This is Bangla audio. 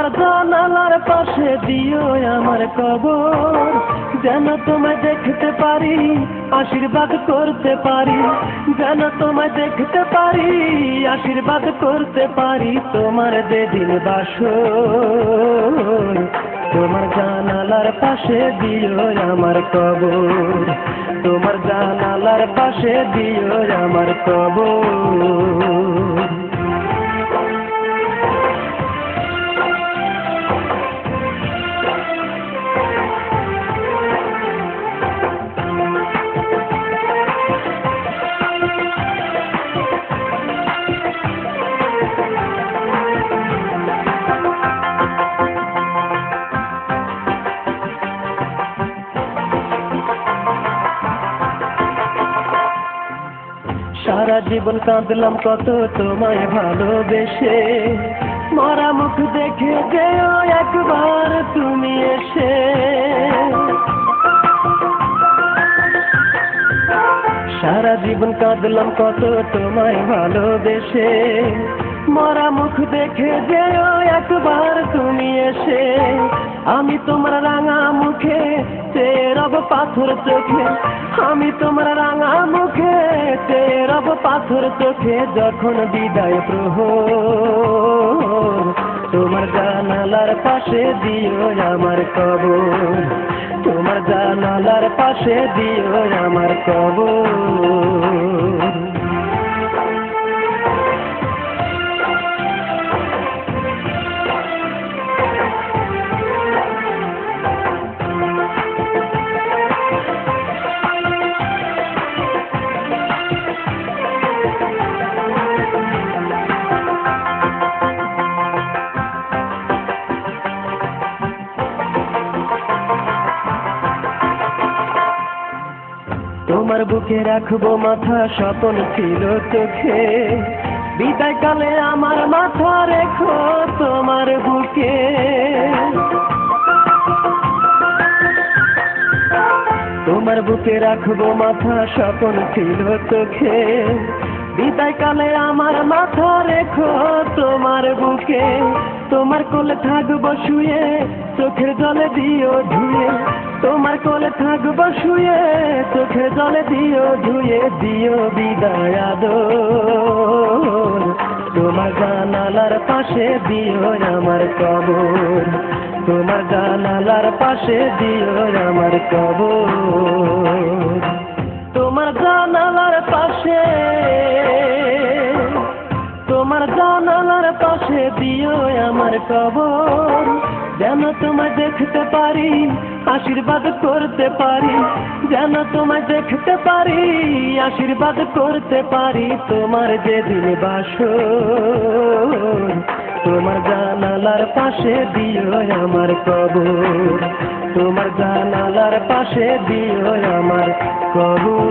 তোমার জানালার পাশে দিও আমার কবর, যেন তোমায় দেখতে পারি, আশীর্বাদ করতে পারি, যেন তোমায় দেখতে পারি, আশীর্বাদ করতে পারি। তোমার যেদিন বাসর, তোমার জানালার পাশে দিও আমার কবর, তোমার জানালার পাশে দিও আমার কবর। সারা জীবন কাঁদলাম কত তোমায় ভালোবেসে, মরা মুখ দেখে যেও একবার তুমি এসে। সারা জীবন কাঁদলাম কত তোমায় ভালোবেসে, মরা মুখ দেখে যেও একবার তুমি এসে। আমি তোমার রাঙা মুখে চেয়ে রব পাথর চোখে, আমি তোমার রাঙা মুখে চেয়ে রব পাথর চোখে। যখন বিদায় প্রহর, তোমার জানালার পাশে দিও আমার কবর, তোমার জানালার পাশে দিও আমার কবর। তোমার বুকে রাখবো মাথা, স্বপ্ন ছিল চোখে, বিদায় কালে আমার মাথা রেখো তোমার বুকে। তোমার বুকে রাখবো মাথা, স্বপ্ন ছিল চোখে, বিদায় কালে আমার মাথা রেখো তোমার বুকে। তোমার কোলে থাকবো শুয়ে, চোখের জলে দিও ধুয়ে, তোমার কোলে থাকবো শুয়ে, চোখের জলে দিও ধুয়ে। দিও বিদায় আদর, তোমার জানালার পাশে দিও আমার কবর, তোমার জানালার পাশে দিও আমার কবর। তোমার জানালার পাশে, তোমার জানালার পাশে দিও আমার কবর, যেন তোমায় দেখতে পারি, আশীর্বাদ করতে পারি, যেন তোমায় দেখতে পারি, আশীর্বাদ করতে পারি। তোমার যেদিন বাসর, তোমার জানালার পাশে দিও আমার কবর, তোমার জানালার পাশে দিও আমার কবর।